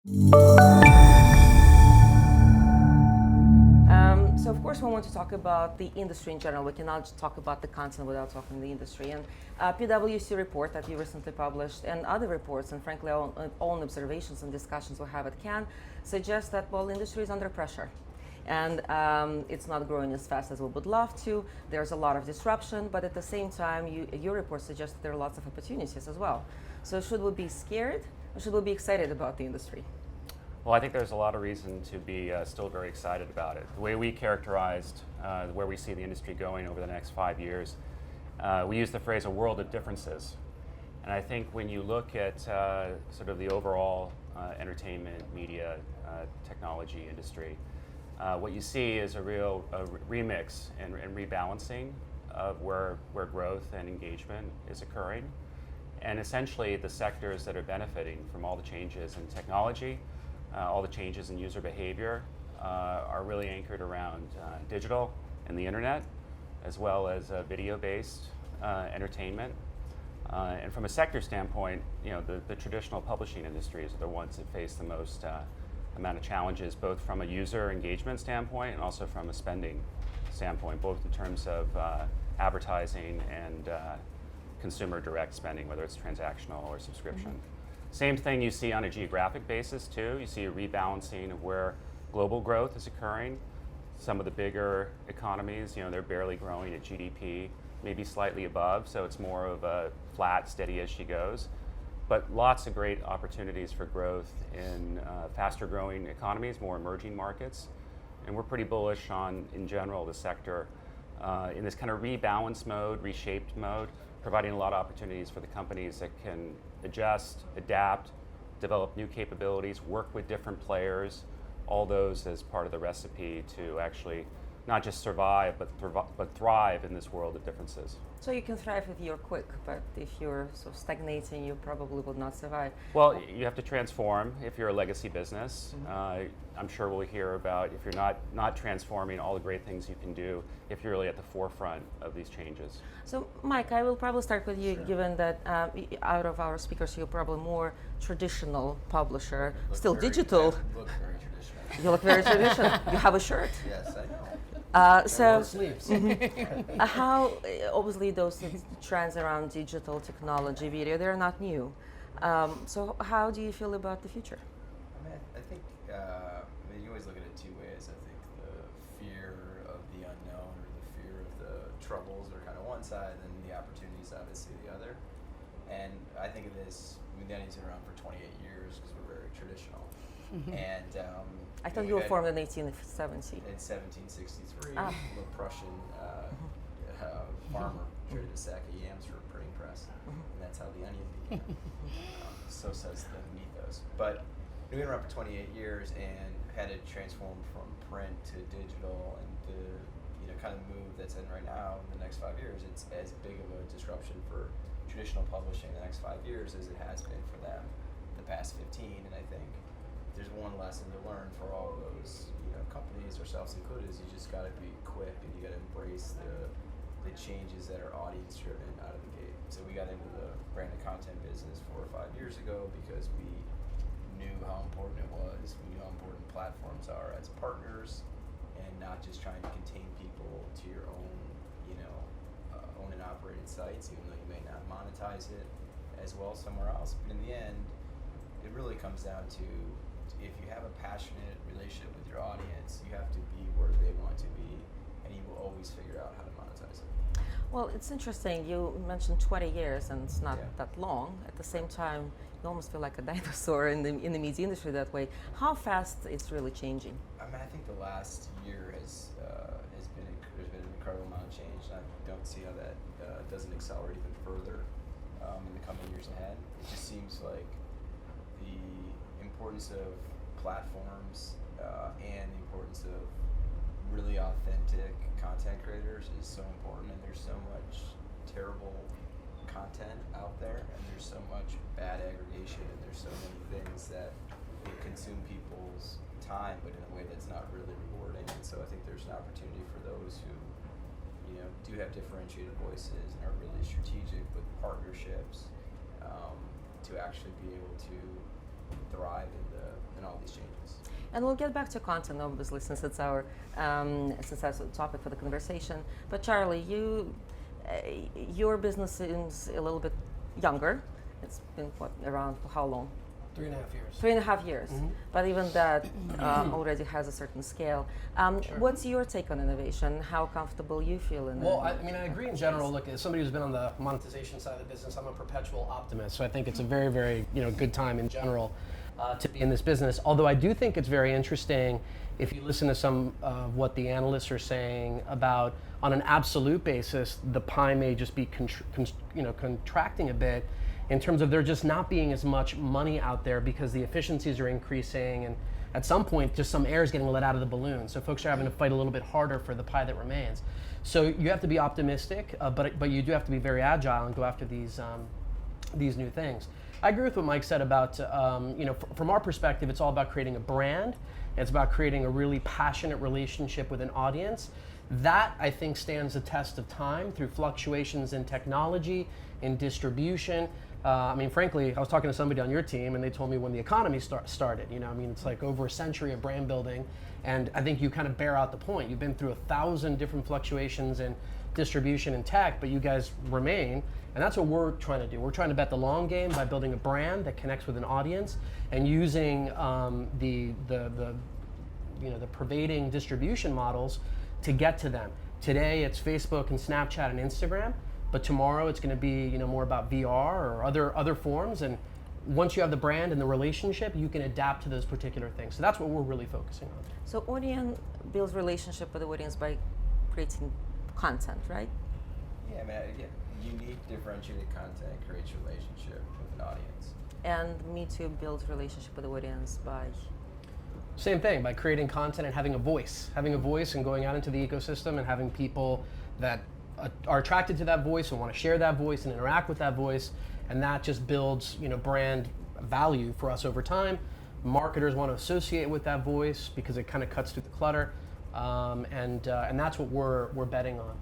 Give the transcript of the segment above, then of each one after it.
So of course we want to talk about the industry in general. We cannot just talk about the content without talking the industry. And PwC report that you recently published and other reports, and frankly our own observations and discussions we have at Cannes, suggest that, well, industry is under pressure. And it's not growing as fast as we would love to. There's a lot of disruption, but at the same time, your report suggests that there are lots of opportunities as well. So should we be scared or should we be excited about the industry? Well, I think there's a lot of reason to be still very excited about it. The way we characterized where we see the industry going over the next 5 years, we use the phrase a world of differences. And I think when you look at sort of the overall entertainment, media, technology industry, what you see is a real remix and rebalancing of where growth and engagement is occurring. And essentially the sectors that are benefiting from all the changes in technology, all the changes in user behavior are really anchored around digital and the internet, as well as video-based entertainment. And from a sector standpoint, the traditional publishing industries are the ones that face the most amount of challenges, both from a user engagement standpoint and also from a spending standpoint, both in terms of advertising and consumer direct spending, whether it's transactional or subscription. Mm-hmm. Same thing you see on a geographic basis too. You see a rebalancing of where global growth is occurring. Some of the bigger economies, they're barely growing at GDP, maybe slightly above, so it's more of a flat, steady as she goes. But lots of great opportunities for growth in faster growing economies, more emerging markets. And we're pretty bullish on, in general, the sector in this kind of rebalance mode, reshaped mode, providing a lot of opportunities for the companies that can adjust, adapt, develop new capabilities, work with different players, all those as part of the recipe to actually not just survive, but thrive in this world of differences. So you can thrive if you're quick, but if you're sort of stagnating, you probably would not survive. Well, you have to transform if you're a legacy business. Mm-hmm. I'm sure we'll hear about if you're not transforming all the great things you can do if you're really at the forefront of these changes. So Mike, I will probably start with you, sure. Given that out of our speakers, you're probably more traditional publisher, still digital. I look very traditional. You look very traditional. You have a shirt. Yes, I know. So, sleeves. how obviously those trends around digital technology, video, they're not new. So how do you feel about the future? I think you always look at it two ways. I think the fear of the unknown or the fear of the troubles are kind of one side, and the opportunities obviously the other. And I think of this, Monetization has been around for 28 years because we're very traditional. And I thought you were formed in 1870. In 1763, a little Prussian farmer traded a sack of yams for a printing press, and that's how the Onion began. So says the mythos. But we've been around for 28 years and had to transform from print to digital, and the kind of move that's in right now in the next 5 years. It's as big of a disruption for traditional publishing in the next 5 years as it has been for them the past 15, and I think there's one lesson to learn for all those companies, ourselves included, is you just got to be quick and you got to embrace the changes that are audience driven out of the gate. So we got into the branded content business 4 or 5 years ago because we knew how important it was. We knew how important platforms are as partners, and not just trying to contain people to your own owned and operated sites, even though you may not monetize it as well somewhere else. But in the end, it really comes down to, if you have a passionate relationship with your audience, you have to be where they want to be, and you will always figure out how to monetize it. Well, it's interesting. You mentioned 20 years, and it's not that long. At the same time, you almost feel like a dinosaur in the media industry that way. How fast it's really changing? I think the last year has been there's been an incredible amount of change, and I don't see how that doesn't accelerate even further in the coming years ahead. It just seems like the importance of platforms and the importance of really authentic content creators is so important, and there's so much terrible content out there, and there's so much bad aggregation, and there's so many things that consume people's time, but in a way that's not really rewarding. And so I think there's an opportunity for those who do have differentiated voices and are really strategic with partnerships to actually be able to thrive in the And we'll get back to content, obviously, since that's the topic for the conversation. But Charlie, your business seems a little bit younger. It's been around how long? 3.5 years. 3.5 years. But even that already has a certain scale. Sure. What's your take on innovation? How comfortable you feel in it? Well, I agree in general. Look, as somebody who's been on the monetization side of the business, I'm a perpetual optimist. So I think it's a very, very good time in general to be in this business. Although I do think it's very interesting if you listen to some of what the analysts are saying about, on an absolute basis, the pie may just be contracting a bit, in terms of there just not being as much money out there because the efficiencies are increasing, and at some point just some air is getting let out of the balloon. So folks are having to fight a little bit harder for the pie that remains. So you have to be optimistic, but you do have to be very agile and go after these new things. I agree with what Mike said about, from our perspective, it's all about creating a brand. It's about creating a really passionate relationship with an audience. That, I think, stands the test of time through fluctuations in technology, in distribution. Frankly, I was talking to somebody on your team and they told me when the economy started, it's like over a century of brand building, and I think you kind of bear out the point. You've been through 1,000 different fluctuations in distribution and tech, but you guys remain, and that's what we're trying to do. We're trying to bet the long game by building a brand that connects with an audience and using the pervading distribution models to get to them. Today it's Facebook and Snapchat and Instagram, but tomorrow it's going to be more about VR or other forms. And once you have the brand and the relationship, you can adapt to those particular things. So that's what we're really focusing on. So audience builds relationship with the audience by creating content, right? Yeah, unique, differentiated content creates relationship with an audience. And Me Too builds relationship with the audience by? Same thing, by creating content and having a voice and going out into the ecosystem and having people that are attracted to that voice and want to share that voice and interact with that voice, and that just builds brand value for us over time. Marketers want to associate with that voice because it kind of cuts through the clutter, and that's what we're betting on.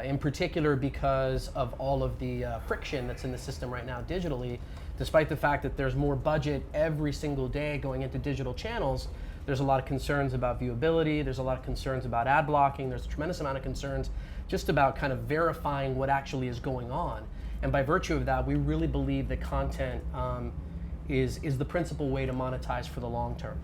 In particular, because of all of the friction that's in the system right now digitally, despite the fact that there's more budget every single day going into digital channels, there's a lot of concerns about viewability, there's a lot of concerns about ad blocking, there's a tremendous amount of concerns just about kind of verifying what actually is going on. And by virtue of that, we really believe that content is the principal way to monetize for the long term.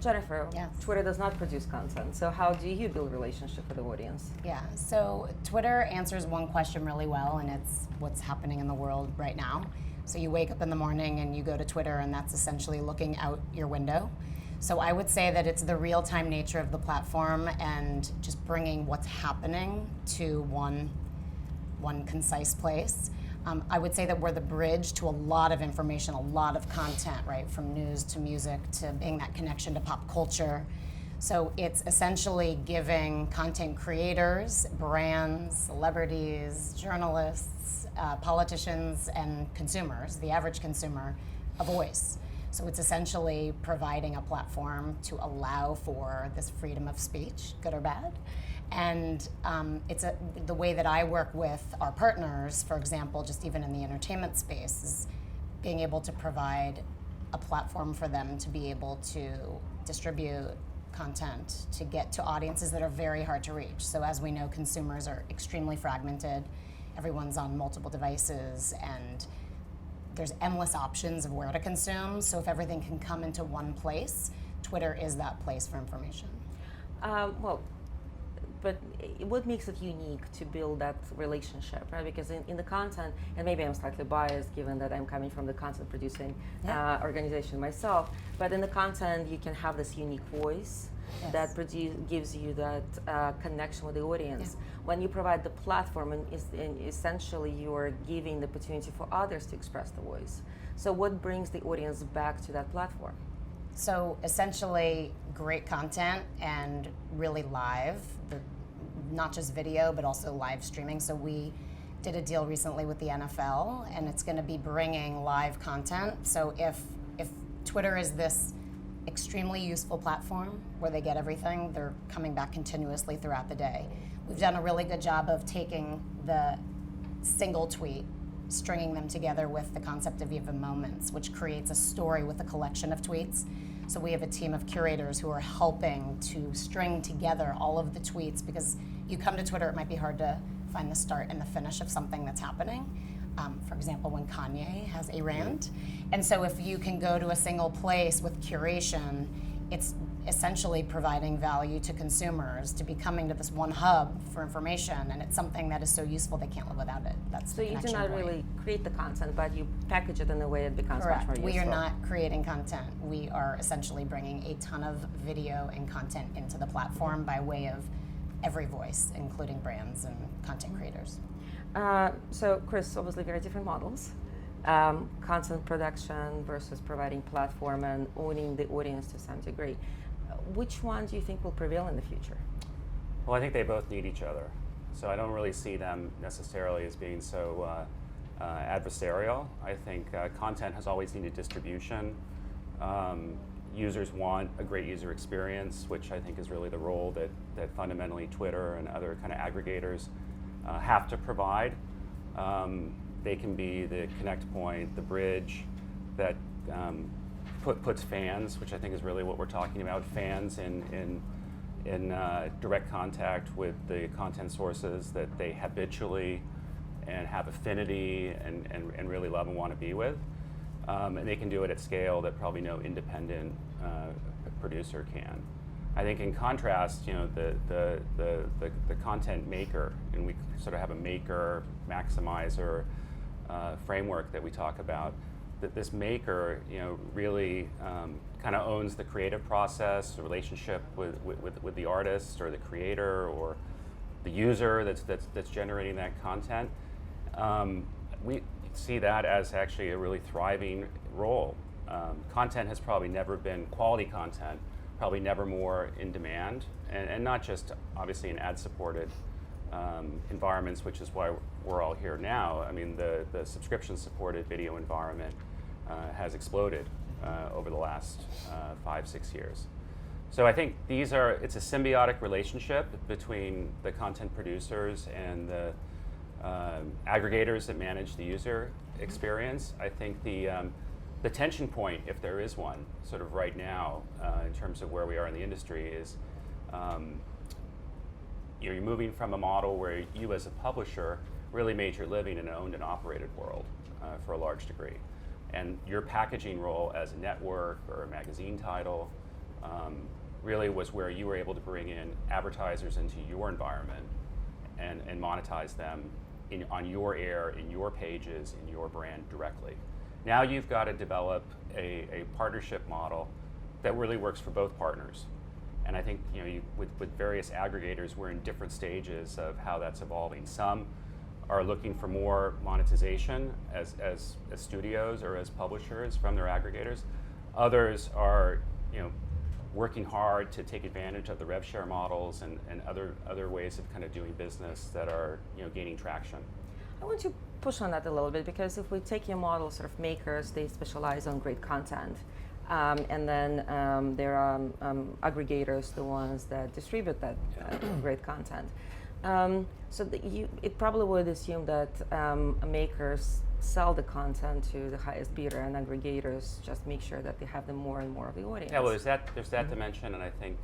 Jennifer, Yes. Twitter does not produce content, so how do you build relationship with the audience? Yeah, so Twitter answers one question really well, and it's what's happening in the world right now. So you wake up in the morning and you go to Twitter, and that's essentially looking out your window. So I would say that it's the real-time nature of the platform and just bringing what's happening to one concise place. I would say that we're the bridge to a lot of information, a lot of content, right? From news to music to being that connection to pop culture. So it's essentially giving content creators, brands, celebrities, journalists, politicians, and consumers, the average consumer, a voice. So it's essentially providing a platform to allow for this freedom of speech, good or bad. And the way that I work with our partners, for example, just even in the entertainment space, is being able to provide a platform for them to be able to distribute content to get to audiences that are very hard to reach. So as we know, consumers are extremely fragmented. Everyone's on multiple devices, and there's endless options of where to consume. So if everything can come into one place, Twitter is that place for information. But what makes it unique to build that relationship, right? Because in the content, and maybe I'm slightly biased given that I'm coming from the content producing organization myself, but in the content you can have this unique voice that gives you that connection with the audience. When you provide the platform, and essentially you're giving the opportunity for others to express the voice. So what brings the audience back to that platform? So essentially great content and really live, not just video, but also live streaming. So we did a deal recently with the NFL, and it's going to be bringing live content. So if Twitter is this extremely useful platform where they get everything, they're coming back continuously throughout the day. We've done a really good job of taking the single tweet, stringing them together with the concept of even moments, which creates a story with a collection of tweets. So we have a team of curators who are helping to string together all of the tweets, because you come to Twitter, it might be hard to find the start and the finish of something that's happening. For example, when Kanye has a rant. And so if you can go to a single place with curation, it's essentially providing value to consumers to be coming to this one hub for information, and it's something that is so useful they can't live without it. That's So the you do connection not point. really create the content, but you package it in a way it becomes Correct. much more We are useful. not creating content. We are essentially bringing a ton of video and content into the platform by way of every voice, including brands and content creators. So, Chris, obviously very different models. Content production versus providing platform and owning the audience to some degree. Which one do you think will prevail in the future? Well, I think they both need each other. So I don't really see them necessarily as being so adversarial. I think content has always needed distribution. Users want a great user experience, which I think is really the role that fundamentally Twitter and other kind of aggregators have to provide. They can be the connect point, the bridge that puts fans, which I think is really what we're talking about, fans in direct contact with the content sources that they habitually and have affinity and really love and want to be with. And they can do it at scale that probably no independent producer can. I think in contrast, the content maker, and we sort of have a maker maximizer framework that we talk about, that this maker, really kind of owns the creative process, the relationship with the artist or the creator or the user that's generating that content. We see that as actually a really thriving role. Content has probably never been, quality content, probably never more in demand, and not just obviously in ad-supported environments, which is why we're all here now. I mean, the subscription-supported video environment has exploded over the last 5-6 years. So I think it's a symbiotic relationship between the content producers and the aggregators that manage the user experience. I think the tension point, if there is one, sort of right now, in terms of where we are in the industry, is you're moving from a model where you as a publisher really made your living in an owned and operated world for a large degree. And your packaging role as a network or a magazine title really was where you were able to bring in advertisers into your environment and monetize them on your air, in your pages, in your brand directly. Now you've got to develop a partnership model that really works for both partners. And I think with various aggregators, we're in different stages of how that's evolving. Some are looking for more monetization as studios or as publishers from their aggregators. Others are working hard to take advantage of the rev share models and other ways of kind of doing business that are gaining traction. I want to push on that a little bit, because if we take your model, sort of makers, they specialize on great content. And then there are aggregators, the ones that distribute that great content. So it probably would assume that makers sell the content to the highest bidder, and aggregators just make sure that they have them more and more of the audience. Yeah, well, there's that dimension, and I think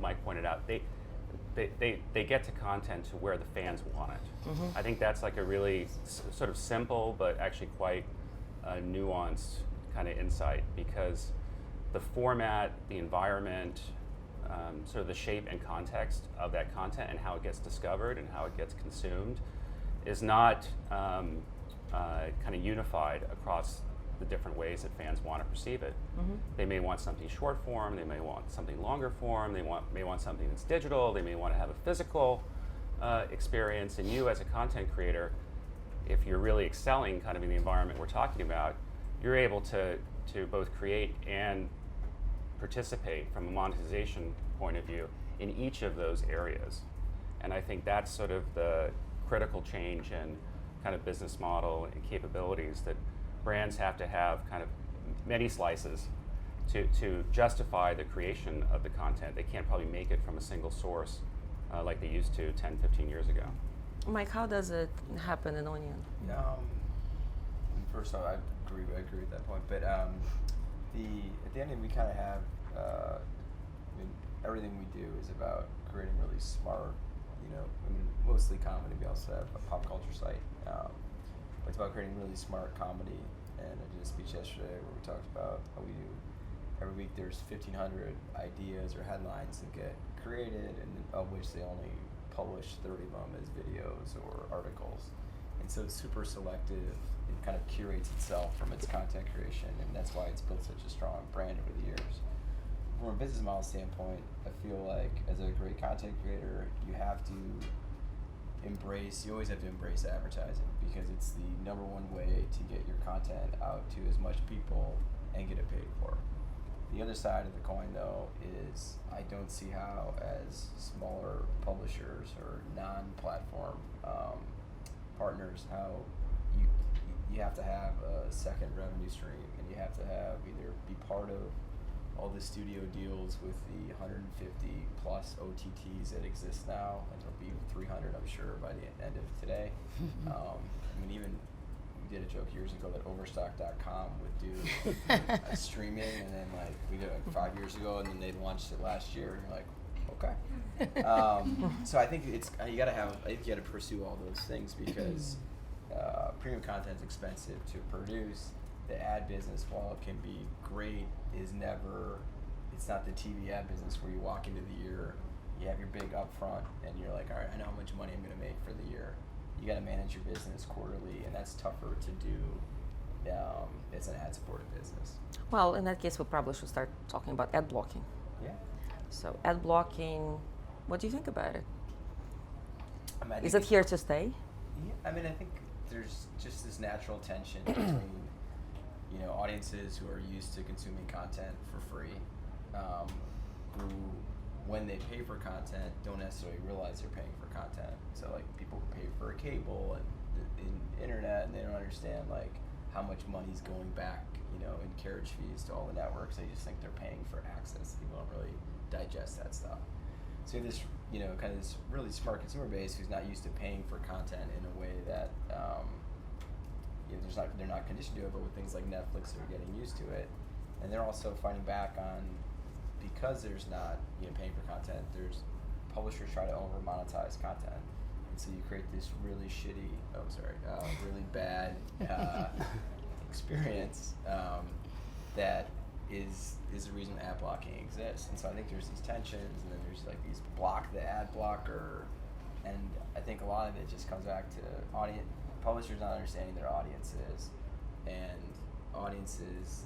Mike pointed out they get to content to where the fans want it. I think that's like a really sort of simple but actually quite nuanced kind of insight, because the format, the environment, sort of the shape and context of that content and how it gets discovered and how it gets consumed is not kind of unified across the different ways that fans want to perceive it. They may want something short form, they may want something longer form, they may want something that's digital, they may want to have a physical experience, and you as a content creator, if you're really excelling kind of in the environment we're talking about, you're able to both create and participate from a monetization point of view in each of those areas. And I think that's sort of the critical change in kind of business model and capabilities, that brands have to have kind of many slices to justify the creation of the content. They can't probably make it from a single source like they used to 10, 15 years ago. Mike, how does it happen in Onion? First off, I agree with that point, but at the end, we kind of have. Everything we do is about creating really smart. Mostly comedy. We also have a pop culture site. It's about creating really smart comedy. And I did a speech yesterday where we talked about how we do. Every week there's 1,500 ideas or headlines that get created, and of which they only publish 30 of them as videos or articles. And so it's super selective. It kind of curates itself from its content creation, and that's why it's built such a strong brand over the years. From a business model standpoint, I feel like as a great content creator, you always have to embrace advertising, because it's the number one way to get your content out to as much people and get it paid for. The other side of the coin, though, is I don't see how, as smaller publishers or non-platform partners, how you have to have a second revenue stream, and you have to have either be part of all the studio deals with the 150 plus OTTs that exist now, and there'll be 300, I'm sure, by the end of today. Even we did a joke years ago that Overstock.com would do a streaming, and then we did it 5 years ago, and then they launched it last year, and you're like, okay. So I think you gotta pursue all those things, because premium content is expensive to produce. The ad business, while it can be great, it's not the TV ad business where you walk into the year, you have your big upfront, and you're like, all right, I know how much money I'm gonna make for the year. You gotta manage your business quarterly, and that's tougher to do. It's an ad-supported business. Well, in that case, we probably should start talking about ad blocking. Yeah. So ad blocking, what do you think about it? I Is it here to stay? Yeah, I think there's just this natural tension between audiences who are used to consuming content for free, who, when they pay for content, don't necessarily realize they're paying for content. So people pay for a cable and the internet, and they don't understand how much money's going back, in carriage fees to all the networks. They just think they're paying for access. People don't really digest that stuff. So this, kind of this really smart consumer base who's not used to paying for content in a way that they're not conditioned to it, but with things like Netflix, they're getting used to it, and they're also fighting back on, because there's not paying for content. There's publishers try to over monetize content, and so you create this really shitty, really bad experience that is the reason ad blocking exists. And so I think there's these tensions, and then there's these block the ad blocker, and I think a lot of it just comes back to publishers not understanding their audiences, and audiences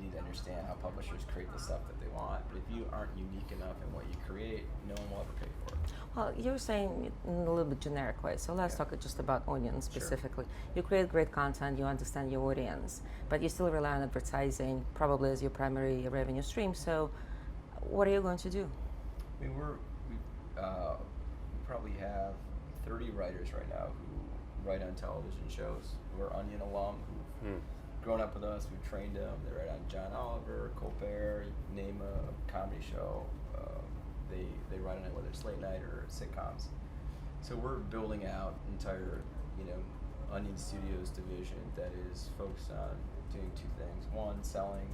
need to understand how publishers create the stuff that they want. But if you aren't unique enough in what you create, no one will ever pay for it. Well, you're saying it in a little bit generic way, so let's talk just about audience specifically. Sure. You create great content, you understand your audience, but you still rely on advertising probably as your primary revenue stream. So what are you going to do? We probably have 30 writers right now who write on television shows, who are Onion alum, who've grown up with us, we've trained them. They write on John Oliver, Colbert, name a comedy show. They write on it, whether it's late night or sitcoms. So we're building out entire, Onion Studios division that is focused on doing two things. One, selling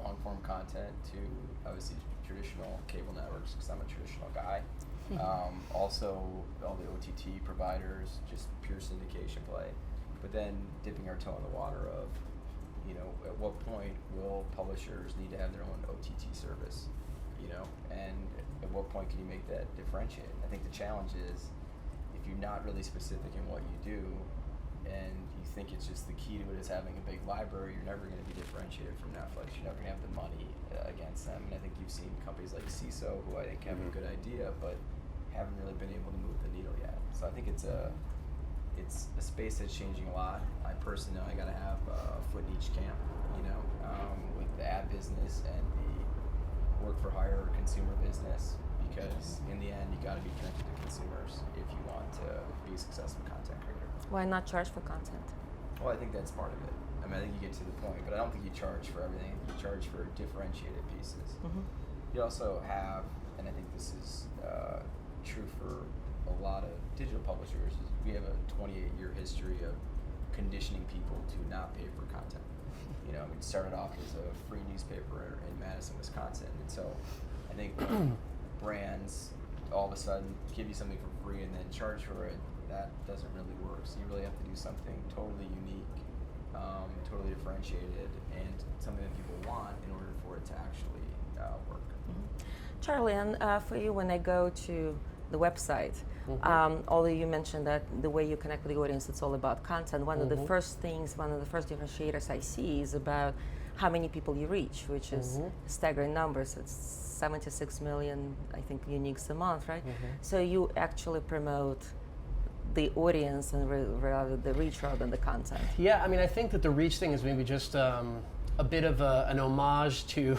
long-form content to, obviously, traditional cable networks, because I'm a traditional guy. Also, all the OTT providers, just pure syndication play. But then dipping our toe in the water of, at what point will publishers need to have their own OTT service, and at what point can you make that differentiate? I think the challenge is, if you're not really specific in what you do, and you think it's just the key to it is having a big library, you're never going to be differentiated from Netflix. You're never going to have the money against them. And I think you've seen companies like CISO, who I think have a good idea, but haven't really been able to move the needle yet. So I think it's a space that's changing a lot. I personally know I got to have a foot in each camp, with the ad business and the work for hire consumer business, because in the end, you got to be connected to consumers if you want to be a successful content creator. Why not charge for content? Well, I think that's part of it. I think you get to the point, but I don't think you charge for everything. You charge for differentiated pieces. You also have, and I think this is true for a lot of digital publishers, is we have a 28-year history of conditioning people to not pay for content. We started off as a free newspaper in Madison, Wisconsin, and so I think when brands all of a sudden give you something for free and then charge for it, that doesn't really work. So you really have to do something totally unique, totally differentiated, and something that people want in order for it to actually work. Charlie, and for you, when I go to the website, although you mentioned that the way you connect with the audience, it's all about content, one of the first differentiators I see is about how many people you reach, which is staggering numbers. It's 76 million, I think, uniques a month, right? So you actually promote the audience and rather the reach rather than the content. Yeah, I mean, I think that the reach thing is maybe just a bit of an homage to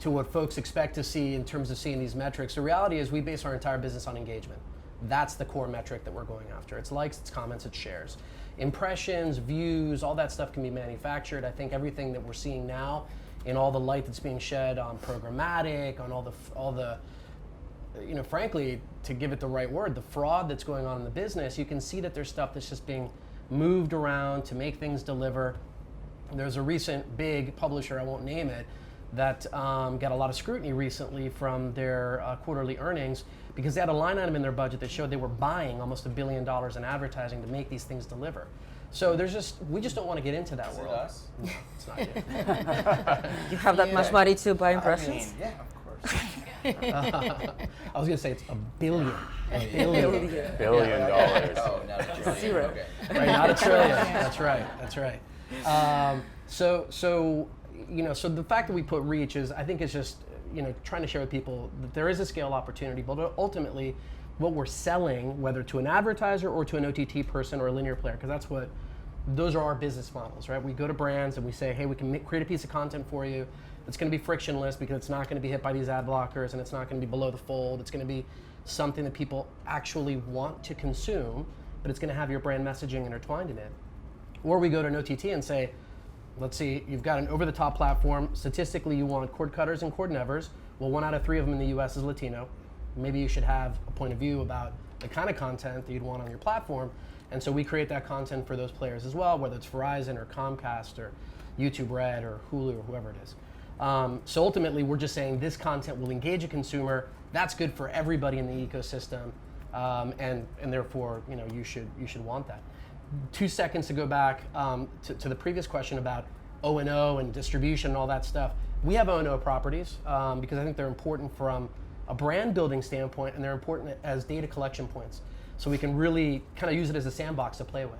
what folks expect to see in terms of seeing these metrics. The reality is we base our entire business on engagement. That's the core metric that we're going after. It's likes, it's comments, it's shares. Impressions, views, all that stuff can be manufactured. I think everything that we're seeing now in all the light that's being shed on programmatic, on all the frankly, to give it the right word, the fraud that's going on in the business, you can see that there's stuff that's just being moved around to make things deliver. There's a recent big publisher, I won't name it, that got a lot of scrutiny recently from their quarterly earnings because they had a line item in their budget that showed they were buying almost $1 billion in advertising to make these things deliver. So we just don't want to get into that world. Is it us? No, it's not you. You have that much money to buy impressions? Yeah, of course. I was going to say it's $1 billion. $1 billion. Oh, not a trillion. Zero. Okay. Right, not a trillion. That's right. So the fact that we put reach is, I think it's just, trying to share with people that there is a scale opportunity, but ultimately what we're selling, whether to an advertiser or to an OTT person or a linear player, because those are our business models, right? We go to brands and we say, hey, we can create a piece of content for you that's going to be frictionless because it's not going to be hit by these ad blockers and it's not going to be below the fold. It's going to be something that people actually want to consume, but it's going to have your brand messaging intertwined in it. Or we go to an OTT and say, let's see, you've got an over-the-top platform. Statistically, you want cord cutters and cord nevers. Well, 1 out of 3 of them in the US is Latino. Maybe you should have a point of view about the kind of content that you'd want on your platform. And so we create that content for those players as well, whether it's Verizon or Comcast or YouTube Red or Hulu or whoever it is. So ultimately, we're just saying this content will engage a consumer. That's good for everybody in the ecosystem, and therefore, you should want that. 2 seconds to go back to the previous question about O&O and distribution and all that stuff. We have O&O properties because I think they're important from a brand building standpoint, and they're important as data collection points. So we can really kind of use it as a sandbox to play with,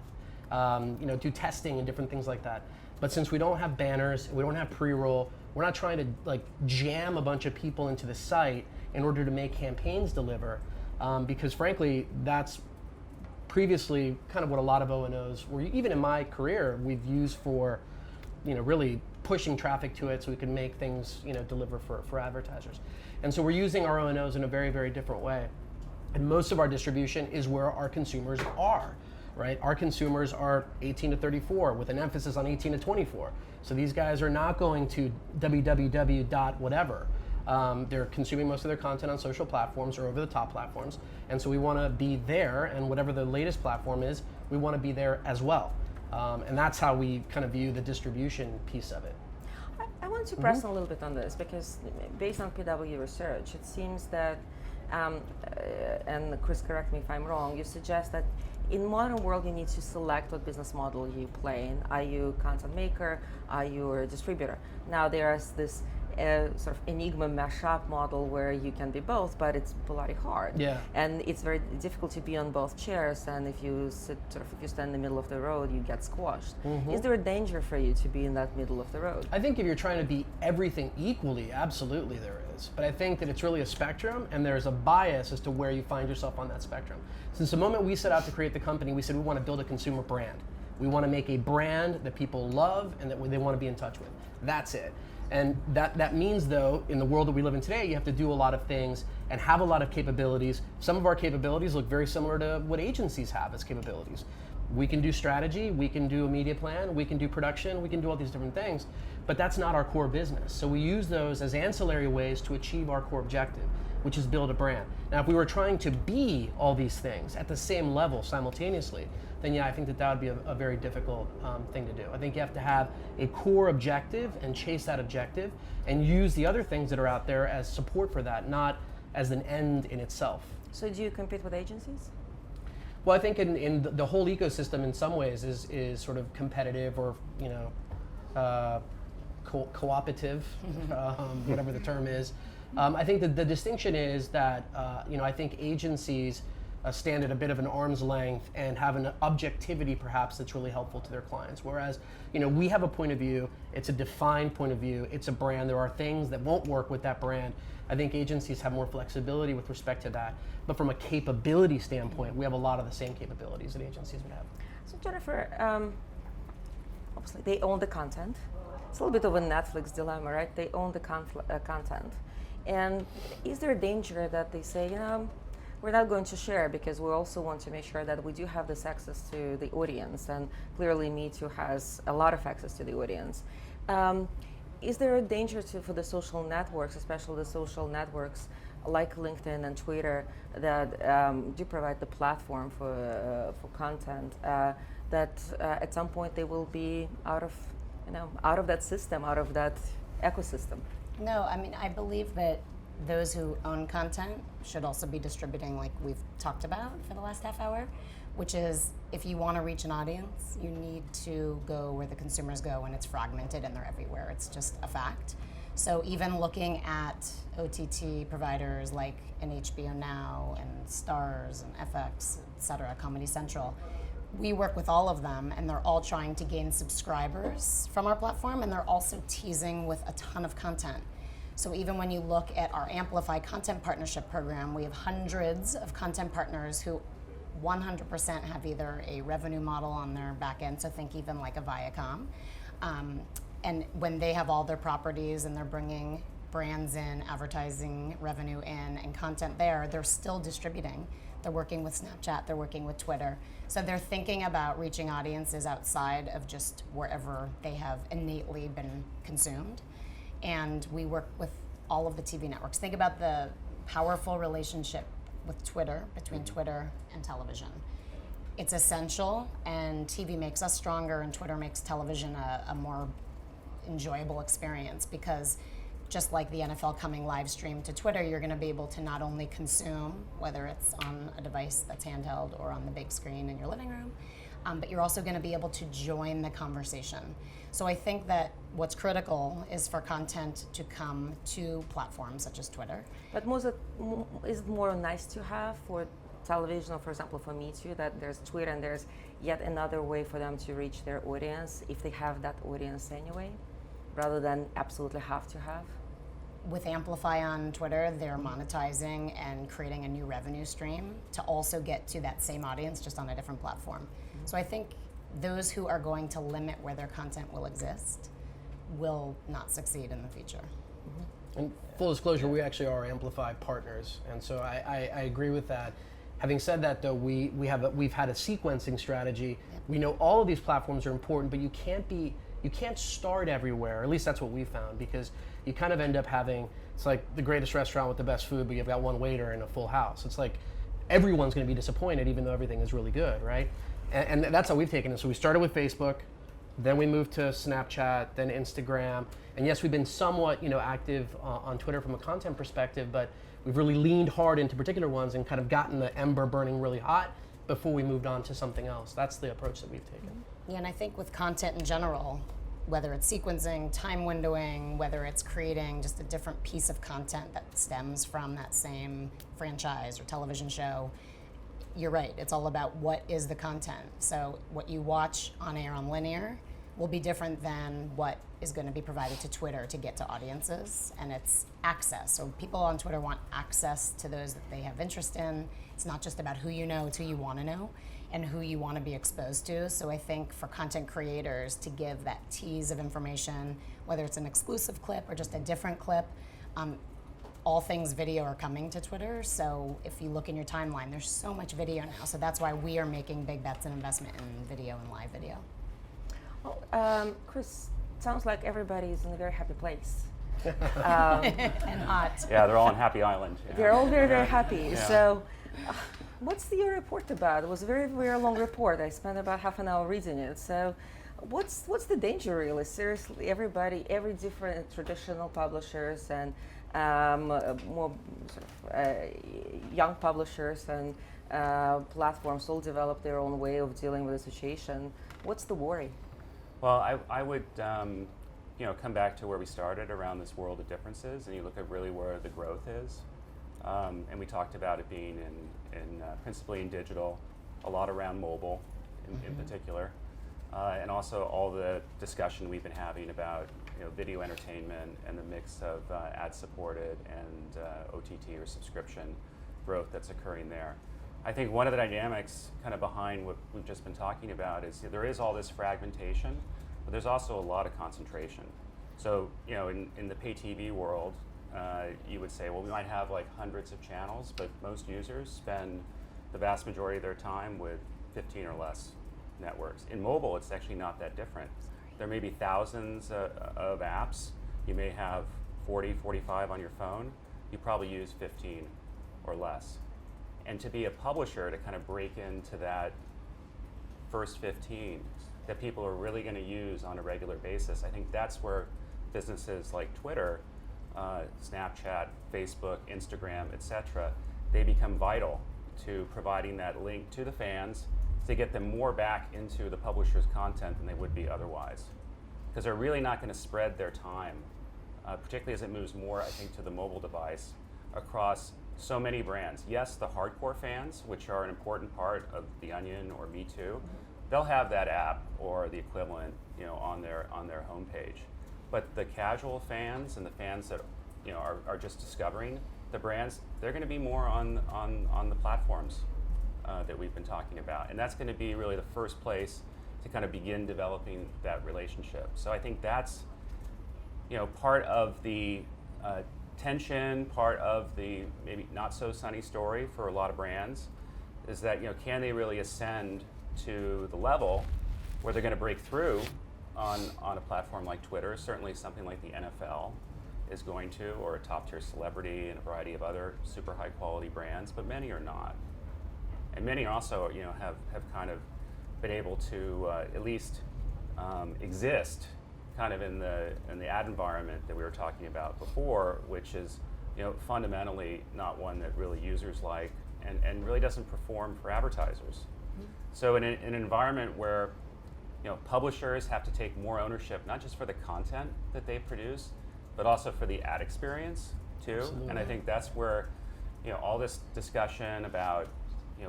do testing and different things like that. But since we don't have banners, we don't have pre-roll, we're not trying to jam a bunch of people into the site in order to make campaigns deliver, because frankly, that's previously kind of what a lot of O&Os were, even in my career, we've used for, really pushing traffic to it so we can make things, deliver for advertisers. And so we're using our O&Os in a very, very different way. And most of our distribution is where our consumers are, right? Our consumers are 18 to 34 with an emphasis on 18 to 24. So these guys are not going to www.whatever. They're consuming most of their content on social platforms or over-the-top platforms. And so we want to be there, and whatever the latest platform is, we want to be there as well. And that's how we kind of view the distribution piece of it. I want to press a little bit on this because based on PW research, it seems that, and Chris, correct me if I'm wrong, you suggest that in modern world you need to select what business model you play in. Are you a content maker? Are you a distributor? Now there's this sort of enigma mashup model where you can be both, but it's bloody hard. Yeah. And it's very difficult to be on both chairs, and if you if you stand in the middle of the road, you get squashed. Is there a danger for you to be in that middle of the road? I think if you're trying to be everything equally, absolutely there is. But I think that it's really a spectrum, and there's a bias as to where you find yourself on that spectrum. Since the moment we set out to create the company, we said we want to build a consumer brand. We want to make a brand that people love and that they want to be in touch with. That's it. And that means, though, in the world that we live in today, you have to do a lot of things and have a lot of capabilities. Some of our capabilities look very similar to what agencies have as capabilities. We can do strategy, we can do a media plan, we can do production, we can do all these different things, but that's not our core business. So we use those as ancillary ways to achieve our core objective. which is build a brand. Now, if we were trying to be all these things at the same level simultaneously, then yeah, I think that would be a very difficult thing to do. I think you have to have a core objective and chase that objective and use the other things that are out there as support for that, not as an end in itself. So do you compete with agencies? Well, I think in the whole ecosystem in some ways is sort of competitive or, cooperative, whatever the term is. I think that the distinction is that, I think agencies stand at a bit of an arm's length and have an objectivity perhaps that's really helpful to their clients. Whereas, we have a point of view, it's a defined point of view, it's a brand, there are things that won't work with that brand. I think agencies have more flexibility with respect to that. But from a capability standpoint, we have a lot of the same capabilities that agencies would have. So Jennifer, obviously they own the content. It's a little bit of a Netflix dilemma, right? They own the content. And is there a danger that they say, we're not going to share because we also want to make sure that we do have this access to the audience, and clearly Me Too has a lot of access to the audience. Is there a danger for the social networks, especially the social networks like LinkedIn and Twitter that do provide the platform for content, that at some point they will be out of that system, out of that ecosystem? No, I mean, I believe that those who own content should also be distributing, like we've talked about for the last half hour, which is if you want to reach an audience, you need to go where the consumers go, and it's fragmented and they're everywhere. It's just a fact. So even looking at OTT providers like an HBO Now and Starz and FX, et cetera, Comedy Central, we work with all of them, and they're all trying to gain subscribers from our platform, and they're also teasing with a ton of content. So even when you look at our Amplify Content Partnership Program, we have hundreds of content partners who 100% have either a revenue model on their back end, so think even like a Viacom, and when they have all their properties and they're bringing brands in, advertising revenue in, and content there, they're still distributing. They're working with Snapchat, they're working with Twitter. So they're thinking about reaching audiences outside of just wherever they have innately been consumed. And we work with all of the TV networks. Think about the powerful relationship with Twitter, between Twitter and television. It's essential, and TV makes us stronger, and Twitter makes television a more enjoyable experience, because just like the NFL coming live stream to Twitter, you're going to be able to not only consume, whether it's on a device that's handheld or on the big screen in your living room, but you're also going to be able to join the conversation. So I think that what's critical is for content to come to platforms such as Twitter. But is it more nice to have for television, or for example for Me Too, that there's Twitter and there's yet another way for them to reach their audience if they have that audience anyway, rather than absolutely have to have? With Amplify on Twitter, they're monetizing and creating a new revenue stream to also get to that same audience, just on a different platform. So I think those who are going to limit where their content will exist will not succeed in the future. And full disclosure, we actually are Amplify partners, and so I agree with that. Having said that, though, we've had a sequencing strategy. We know all of these platforms are important, but you can't start everywhere. Or at least that's what we found, because you kind of end up having, it's like the greatest restaurant with the best food, but you've got one waiter in a full house. It's like everyone's going to be disappointed, even though everything is really good, right? And that's how we've taken it. So we started with Facebook, then we moved to Snapchat, then Instagram, and yes, we've been somewhat active on Twitter from a content perspective, but we've really leaned hard into particular ones and kind of gotten the ember burning really hot before we moved on to something else. That's the approach that we've taken. Yeah, and I think with content in general, whether it's sequencing, time windowing, whether it's creating just a different piece of content that stems from that same franchise or television show, you're right, it's all about what is the content. So what you watch on air on linear will be different than what is going to be provided to Twitter to get to audiences, and it's access. So people on Twitter want access to those that they have interest in. It's not just about who you know, it's who you want to know and who you want to be exposed to. So I think for content creators to give that tease of information, whether it's an exclusive clip or just a different clip, all things video are coming to Twitter. So if you look in your timeline, there's so much video now. So that's why we are making big bets and investment in video and live video. Well, Chris, sounds like everybody is in a very happy place. And hot. Yeah, they're all on Happy Island. Yeah. They're all very, very happy. Yeah. So, what's your report about? It was a very, very long report. I spent about half an hour reading it. So, what's the danger really? Seriously, every different traditional publishers and more sort of, young publishers and platforms all develop their own way of dealing with the situation. What's the worry? Well, I would come back to where we started around this world of differences, and you look at really where the growth is. And we talked about it being principally in digital, a lot around mobile in particular, and also all the discussion we've been having about video entertainment and the mix of ad-supported and OTT or subscription growth that's occurring there. I think one of the dynamics kind of behind what we've just been talking about is there is all this fragmentation, but there's also a lot of concentration. So, in the pay TV world, you would say, well, we might have like hundreds of channels, but most users spend the vast majority of their time with 15 or less networks. In mobile, it's actually not that different. There may be thousands of apps. You may have 40, 45 on your phone. You probably use 15 or less. And to be a publisher, to kind of break into that first 15 that people are really going to use on a regular basis, I think that's where businesses like Twitter, Snapchat, Facebook, Instagram, etc., they become vital to providing that link to the fans to get them more back into the publisher's content than they would be otherwise. Because they're really not going to spread their time, particularly as it moves more, I think, to the mobile device, across so many brands. Yes, the hardcore fans, which are an important part of The Onion or Me Too, they'll have that app or the equivalent, on their homepage. But the casual fans and the fans that are just discovering the brands, they're going to be more on the platforms that we've been talking about, and that's going to be really the first place to kind of begin developing that relationship. So I think that's part of the tension, part of the maybe not so sunny story for a lot of brands, is that can they really ascend to the level where they're going to break through on a platform like Twitter? Certainly something like the NFL is going to, or a top tier celebrity and a variety of other super high quality brands, but many are not. And many also have kind of been able to at least exist kind of in the ad environment that we were talking about before, which is fundamentally not one that really users like and really doesn't perform for advertisers. Mm-hmm. So in an environment where publishers have to take more ownership, not just for the content that they produce, but also for the ad experience too. Absolutely. And I think that's where all this discussion about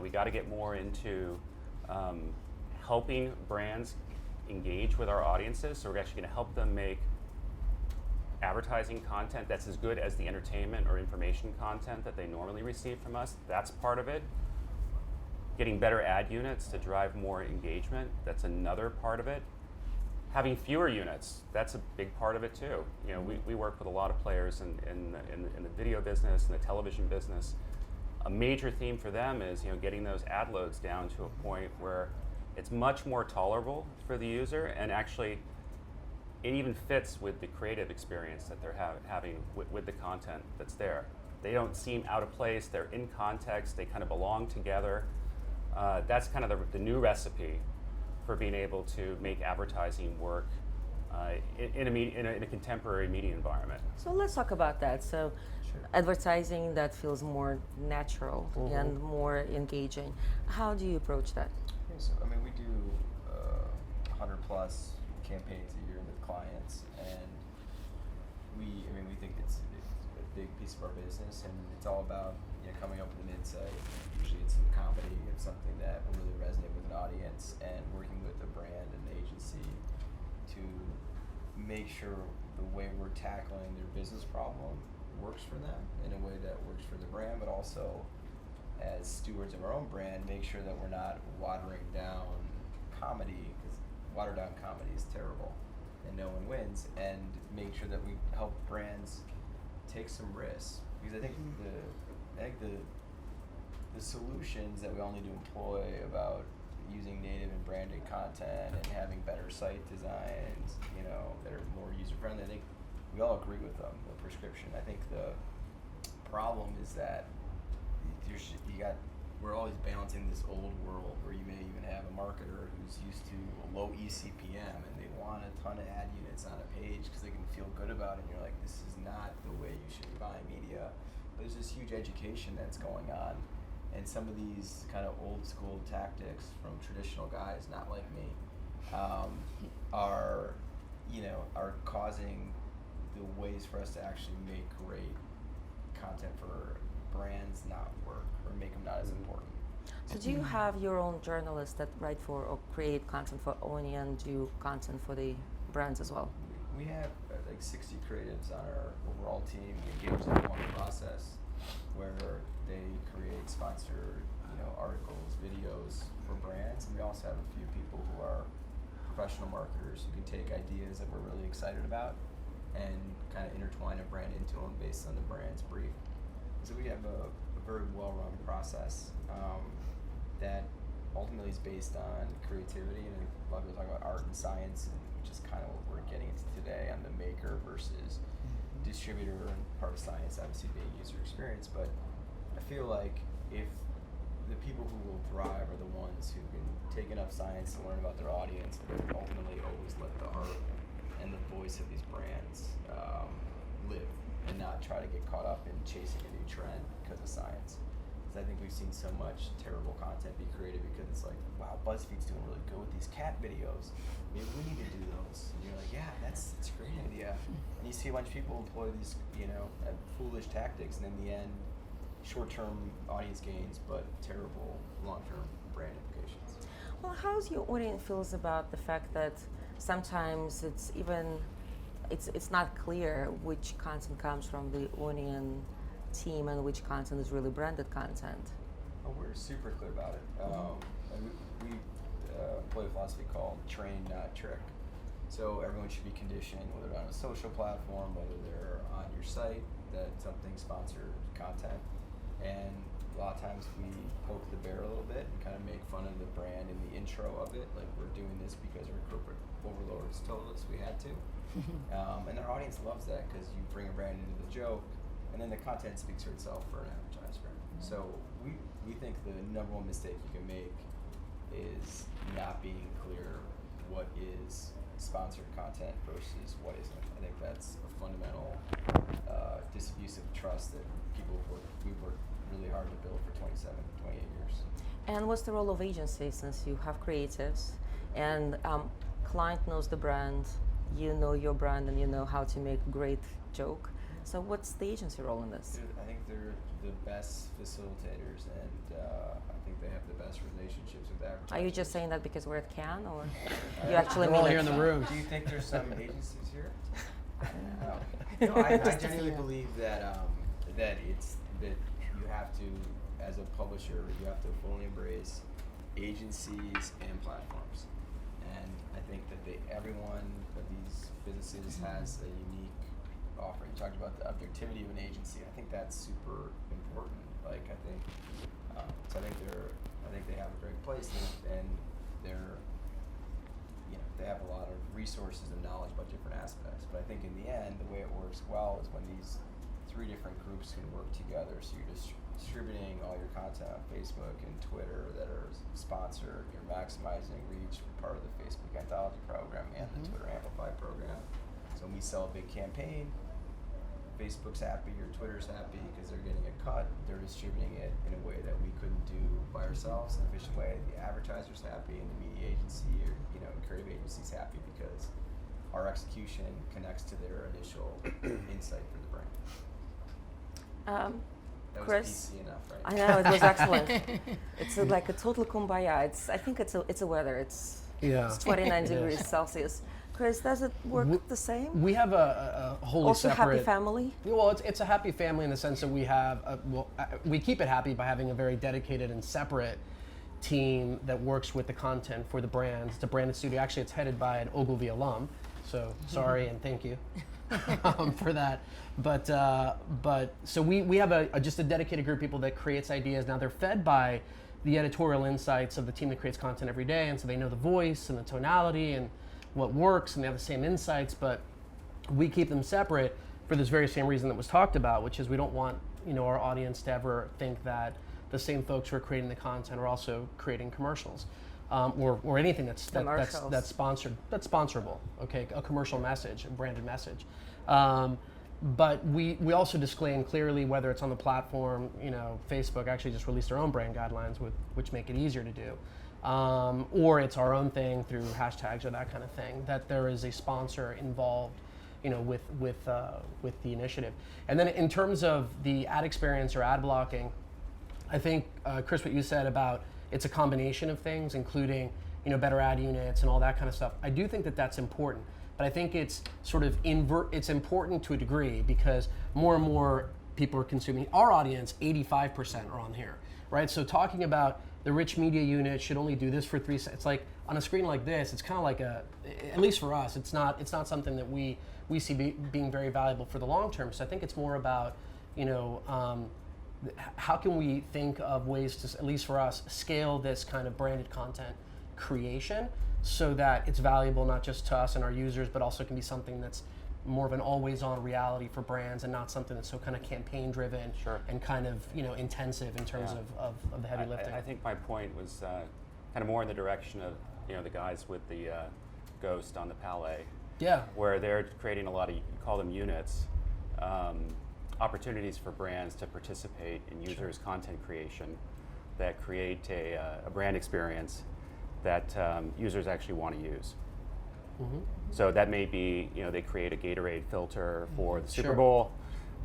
we got to get more into helping brands engage with our audiences. So we're actually going to help them make advertising content that's as good as the entertainment or information content that they normally receive from us. That's part of it. Getting better ad units to drive more engagement, that's another part of it. Having fewer units, that's a big part of it too. We work with a lot of players in the video business and the television business. A major theme for them is getting those ad loads down to a point where it's much more tolerable for the user, and actually it even fits with the creative experience that they're having with the content that's there. They don't seem out of place, they're in context, they kind of belong together. That's kind of the new recipe for being able to make advertising work in a contemporary media environment. So let's talk about that. So advertising that feels more natural and more engaging. How do you approach that? Yeah, so we do 100 plus campaigns a year with clients, and we think it's a big piece of our business, and it's all about coming up with an insight. Usually it's some comedy of something that will really resonate with an audience, and working with the brand and the agency to make sure the way we're tackling their business problem works for them in a way that works for the brand, but also as stewards of our own brand, make sure that we're not watering down comedy, because watered down comedy is terrible and no one wins, and make sure that we help brands take some risks, because I think the solutions that we all need to employ about using native and branded content and having better site designs, that are more user friendly, I think we all agree with the prescription. I think the problem is that we're always balancing this old world where you may even have a marketer who's used to a low eCPM and they want a ton of ad units on a page because they can feel good about it. And you're like, this is not the way you should be buying media. But there's this huge education that's going on, and some of these kind of old school tactics from traditional guys, not like me, are causing the ways for us to actually make great content for brands not work or make them not as important. So do you have your own journalists that write for or create content for Oni and do content for the brands as well? We have like 60 creatives on our overall team. We engage them in one process where they create sponsored, articles, videos for brands, and we also have a few people who are professional marketers who can take ideas that we're really excited about and kind of intertwine a brand into them based on the brand's brief. So we have a very well-run process that ultimately is based on creativity, and a lot of people talk about art and science, which is kind of what we're getting into today on the maker versus distributor, and part of science obviously being user experience. But I feel like if the people who will thrive are the ones who can take enough science to learn about their audience, but ultimately always let the art and the voice of these brands live, and not try to get caught up in chasing a new trend because of science. Because I think we've seen so much terrible content be created because it's like, wow, BuzzFeed's doing really good with these cat videos. Maybe we need to do those. And you're like, yeah, that's a great idea. And you see a bunch of people employ these, foolish tactics, and in the end, short-term audience gains, but terrible long-term brand implications. Well, how's your audience feels about the fact that sometimes it's not clear which content comes from the Onion team and which content is really branded content? Oh, we're super clear about it. And we employ a philosophy called train, not trick. So everyone should be conditioned, whether they're on a social platform, whether they're on your site, that something's sponsored content. And a lot of times we poke the bear a little bit and kind of make fun of the brand in the intro of it, like we're doing this because our corporate overlords told us we had to. And our audience loves that because you bring a brand into the joke, and then the content speaks for itself for an advertiser. So we think the number one mistake you can make is not being clear what is sponsored content versus what isn't. I think that's a fundamental disabuse of trust that we've worked really hard to build for 27, 28 years. And what's the role of agency, since you have creatives and client knows the brand, you know your brand, and you know how to make a great joke. So what's the agency role in this? I think they're the best facilitators, and I think they have the best relationships with advertisers. Are you just saying that because we're at Cannes, or you actually We're mean all it? here in the room. Do you think there's some agencies here? I don't know. No, I genuinely believe that that you have to, as a publisher, you have to fully embrace agencies and platforms. And I think that every one of these businesses has a unique offering. You talked about the objectivity of an agency. I think that's super important. Like I think they have a great place, and they have a lot of resources and knowledge about different aspects. But I think in the end, the way it works well is when these three different groups can work together. So you're distributing all your content on Facebook and Twitter that are sponsored. You're maximizing reach for part of the Facebook Anthology program and the Twitter Amplify program. So when we sell a big campaign, Facebook's happy or Twitter's happy because they're getting a cut. They're distributing it in a way that we couldn't do by ourselves in an efficient way. The advertiser's happy, and the media agency or creative agency's happy because our execution connects to their initial insight for the brand. That was Chris, PC enough, right? I know, it was excellent. It's like a total kumbaya. I think it's a weather. It's 29 degrees Celsius. Chris, does it work the same? We have a wholly Also separate. happy family? Well, it's a happy family in the sense that we have, we keep it happy by having a very dedicated and separate team that works with the content for the brands. It's a branded studio. Actually, it's headed by an Ogilvy alum. So sorry and thank you for that. But so we have just a dedicated group of people that creates ideas. Now they're fed by the editorial insights of the team that creates content every day, and so they know the voice and the tonality and what works, and they have the same insights. But we keep them separate for this very same reason that was talked about, which is we don't want our audience to ever think that the same folks who are creating the content are also creating commercials, or anything that's sponsored, that's sponsorable. Okay, a commercial message, a branded message. But we also disclaim clearly whether it's on the platform. Facebook actually just released their own brand guidelines, which make it easier to do, or it's our own thing through hashtags or that kind of thing. That there is a sponsor involved, with the initiative. And then in terms of the ad experience or ad blocking, I think Chris, what you said about it's a combination of things, including better ad units and all that kind of stuff. I do think that that's important. But I think it's sort of it's important to a degree because more and more people are consuming. Our audience, 85% are on here, right? So talking about the rich media unit should only do this for 3 seconds. It's like on a screen like this, it's kind of like at least for us, it's not something that we see being very valuable for the long term. So I think it's more about, how can we think of ways to, at least for us, scale this kind of branded content creation so that it's valuable not just to us and our users, but also can be something that's more of an always-on reality for brands and not something that's so kind of campaign-driven and kind of intensive in terms of the heavy lifting. I think my point was kind of more in the direction of the guys with the Ghost on the Palais, where they're creating a lot of, you call them units, opportunities for brands to participate in users' content creation that create a brand experience that users actually want to use. Mm-hmm. So that may be, they create a Gatorade filter for the Super Bowl.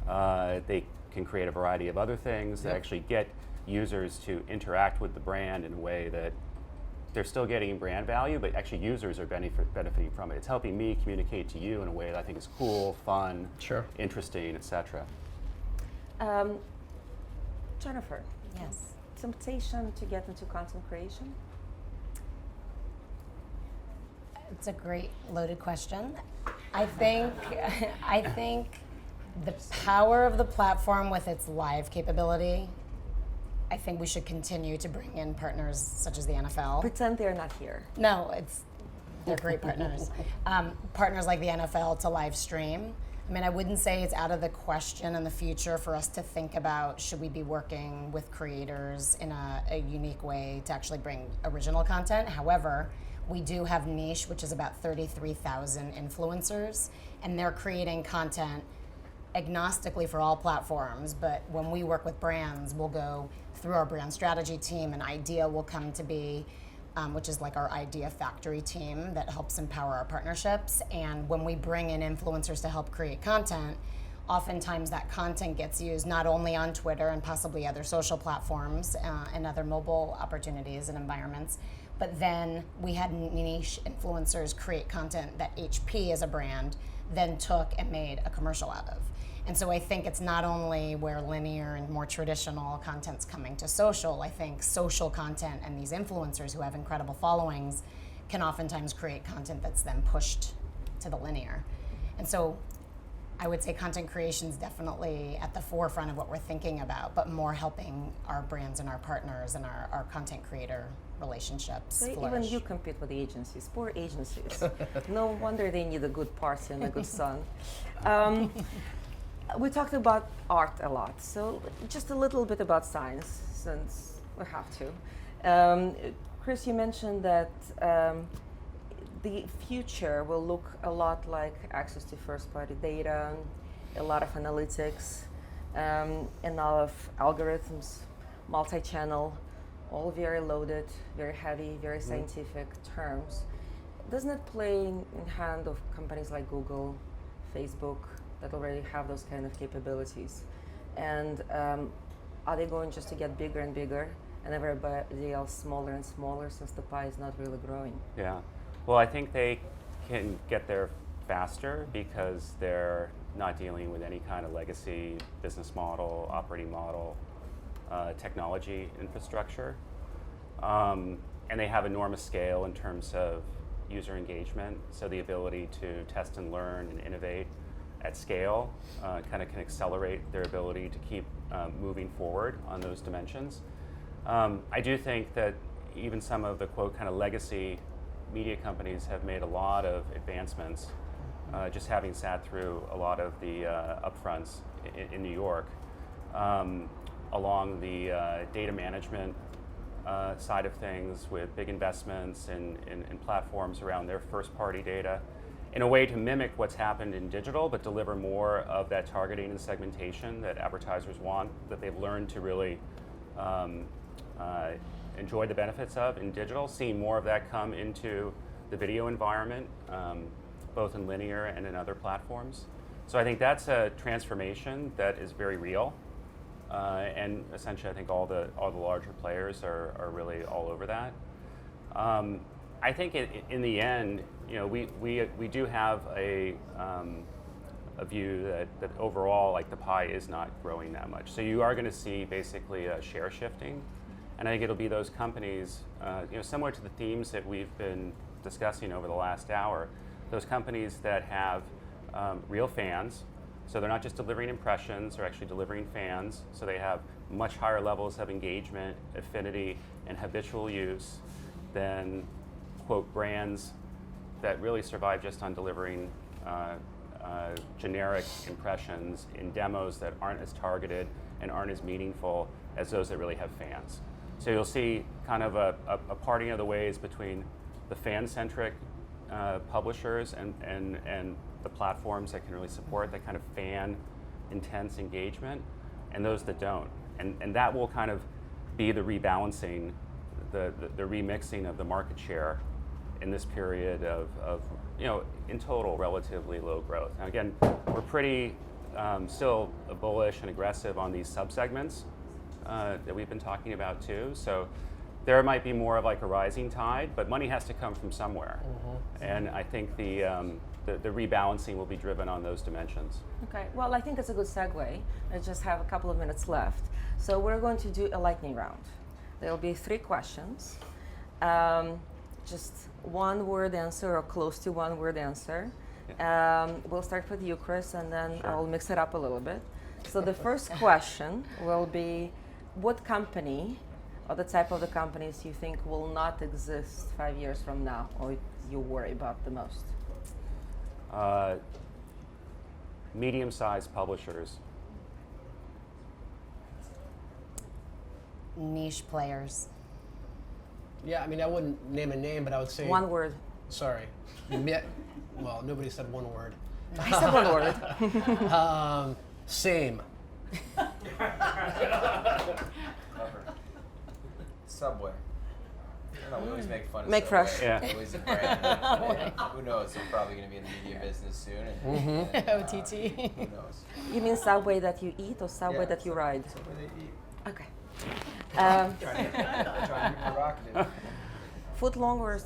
They can create a variety of other things that actually get users to interact with the brand in a way that they're still getting brand value, but actually users are benefiting from it. It's helping me communicate to you in a way that I think is cool, fun, interesting, etc. Jennifer. Yes. Temptation to get into content creation? It's a great loaded question. I think the power of the platform with its live capability, I think we should continue to bring in partners such as the NFL. Pretend they're not here. No, they're great partners. Partners like the NFL to live stream. I mean, I wouldn't say it's out of the question in the future for us to think about should we be working with creators in a unique way to actually bring original content. However, we do have Niche, which is about 33,000 influencers, and they're creating content agnostically for all platforms. But when we work with brands, we'll go through our brand strategy team, and Idea will come to be, which is like our idea factory team that helps empower our partnerships. And when we bring in influencers to help create content, oftentimes that content gets used not only on Twitter and possibly other social platforms and other mobile opportunities and environments, but then we had Niche influencers create content that HP as a brand then took and made a commercial out of. And so I think it's not only where linear and more traditional content's coming to social. I think social content and these influencers who have incredible followings can oftentimes create content that's then pushed to the linear. And so I would say content creation is definitely at the forefront of what we're thinking about, but more helping our brands and our partners and our content creator relationships So flourish. even you compete with the agencies, poor agencies. No wonder they need a good party and a good sun. We talked about art a lot, so just a little bit about science, since we have to. Chris, you mentioned that the future will look a lot like access to first-party data, a lot of analytics, and a lot of algorithms, multi-channel, all very loaded, very heavy, very scientific terms. Doesn't it play in hand of companies like Google, Facebook, that already have those kind of capabilities? And are they going just to get bigger and bigger, and everybody else smaller and smaller, since the pie is not really growing? Yeah. Well, I think they can get there faster because they're not dealing with any kind of legacy business model, operating model, technology infrastructure. And they have enormous scale in terms of user engagement, so the ability to test and learn and innovate at scale kind of can accelerate their ability to keep moving forward on those dimensions. I do think that even some of the quote kind of legacy media companies have made a lot of advancements just having sat through a lot of the upfronts in New York, along the data management side of things with big investments in platforms around their first-party data, in a way to mimic what's happened in digital, but deliver more of that targeting and segmentation that advertisers want, that they've learned to really enjoy the benefits of in digital, seeing more of that come into the video environment, both in linear and in other platforms. So I think that's a transformation that is very real. And essentially, I think all the larger players are really all over that. I think in the end, we do have a view that overall, like, the pie is not growing that much. So you are going to see basically a share shifting, and I think it'll be those companies, similar to the themes that we've been discussing over the last hour, those companies that have real fans. So they're not just delivering impressions, they're actually delivering fans. So they have much higher levels of engagement, affinity, and habitual use than, quote, brands that really survive just on delivering generic impressions in demos that aren't as targeted and aren't as meaningful as those that really have fans. So you'll see kind of a parting of the ways between the fan-centric publishers and the platforms that can really support that kind of fan intense engagement, and those that don't. And that will kind of be the rebalancing, the remixing of the market share in this period of in total, relatively low growth. Now again, we're pretty still bullish and aggressive on these subsegments that we've been talking about too. So there might be more of like a rising tide, but money has to come from somewhere. Mm-hmm. And I think the rebalancing will be driven on those dimensions. Okay, well, I think that's a good segue. I just have a couple of minutes left. So we're going to do a lightning round. There will be 3 questions. Just one word answer or close to one word answer. We'll start with you, Chris, and then I'll mix it up a little bit. So the first question will be, what company or the type of the companies you think will not exist 5 years from now, or you worry about the most? Medium-sized publishers. Niche players. Yeah, I mean, I wouldn't name a name, but I would say... One word. Sorry. Well, nobody said one word. I said one word. Same. Subway. I don't know, we always make fun of Make Subway. fresh. Yeah. It's always a brand. And who knows? They're probably going to be in the media business soon. And, OTT. Who knows? You mean Subway that you eat or Subway that you ride? Subway they eat. Okay. Trying to be provocative. Foot long or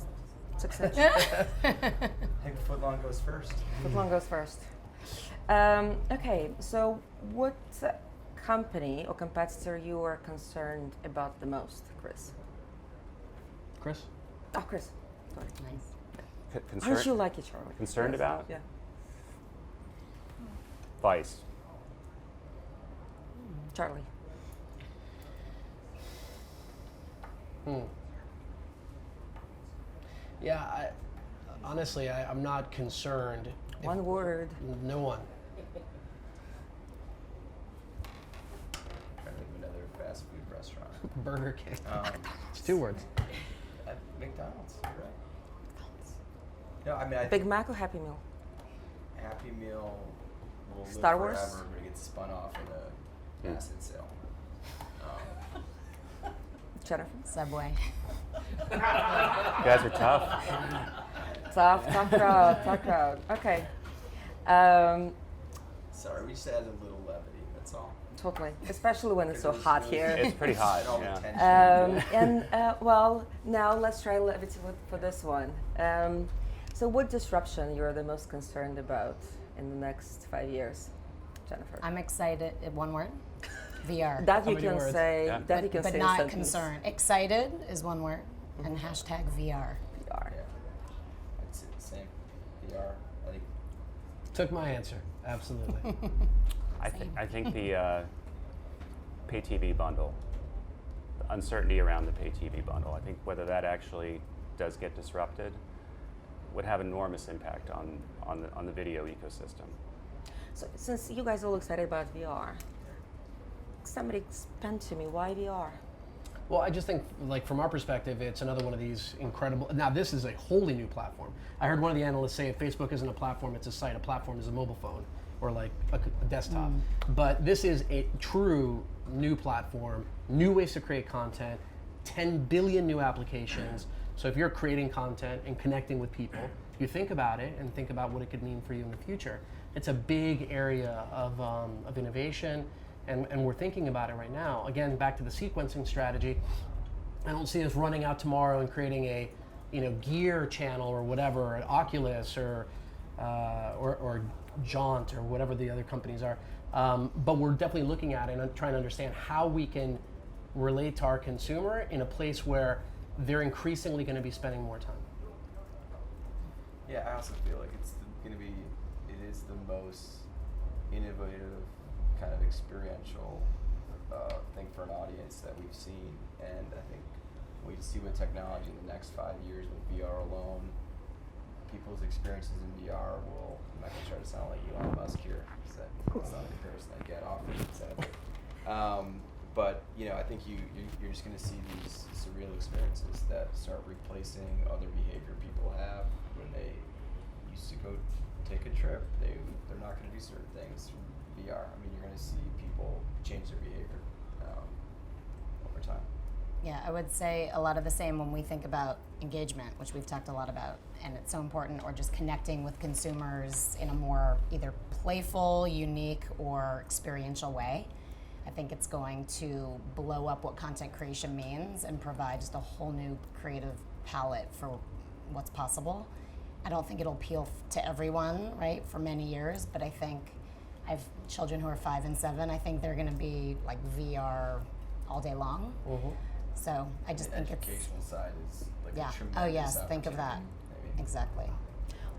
success? I think Footlong goes first. Foot long goes first. Okay, so what company or competitor you are concerned about the most, Chris? Chris? Oh, Chris. Sorry. Nice. Aren't you like it, Charlie? Concerned Yes. about? Yeah. Vice. Charlie. Yeah, honestly, I'm not concerned. One word. No one. Trying to think of another fast food restaurant. Burger King. It's 2 words. McDonald's, right? No, I mean, I Big think Mac or Happy Meal? Happy Meal will Star live Wars? forever, but it gets spun off in a acid sale. Jennifer? Subway. You guys are tough. Tough crowd. Okay. Sorry, we just added a little levity, that's all. Totally. Especially when it's so hot here. It's pretty hot. All the Yeah. tension. Well, now let's try levity for this one. So what disruption you're the most concerned about in the next 5 years, Jennifer? I'm excited. One word. VR. That How you many can words? say. Yeah. That you can but say. in not sentence. concerned. Excited is one word, and hashtag VR. VR. Yeah. I'd say the same. VR, I think. Took my answer. Absolutely. I think the pay TV bundle, the uncertainty around the pay TV bundle, I think whether that actually does get disrupted would have enormous impact on the video ecosystem. So since you guys are all excited about VR, somebody explain to me why VR? Well, I just think, like, from our perspective, it's another one of these incredible. Now, this is a wholly new platform. I heard one of the analysts say, if Facebook isn't a platform, it's a site. A platform is a mobile phone or like a desktop. But this is a true new platform, new ways to create content, 10 billion new applications. So if you're creating content and connecting with people, you think about it and think about what it could mean for you in the future. It's a big area of innovation. And we're thinking about it right now. Again, back to the sequencing strategy. I don't see us running out tomorrow and creating a, Gear channel or whatever, an Oculus or Jaunt or whatever the other companies are. But we're definitely looking at it and trying to understand how we can relate to our consumer in a place where they're increasingly going to be spending more time. Yeah, I also feel like it is the most innovative kind of experiential thing for an audience that we've seen, and I think we see with technology in the next 5 years with VR alone, people's experiences in VR will, I'm not going to try to sound like Elon Musk here, because that's not a comparison I get often, sadly. But I think you're just going to see these surreal experiences that start replacing other behavior people have when they used to go take a trip. They're not going to do certain things through VR. I mean, you're going to see people change their behavior over time. Yeah, I would say a lot of the same when we think about engagement, which we've talked a lot about, and it's so important, or just connecting with consumers in a more either playful, unique, or experiential way. I think it's going to blow up what content creation means and provide just a whole new creative palette for what's possible. I don't think it'll appeal to everyone, right, for many years, but I think I have children who are 5 and 7. I think they're going to be like VR all day long. Mm-hmm. So I just think the educational side is like a tremendous Oh yes, think of that. opportunity. Exactly.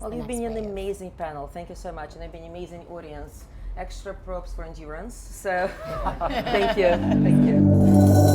Well, The you've next been an wave. amazing panel. Thank you so much, and you've been an amazing audience. Extra props for endurance. So, thank you. Thank you.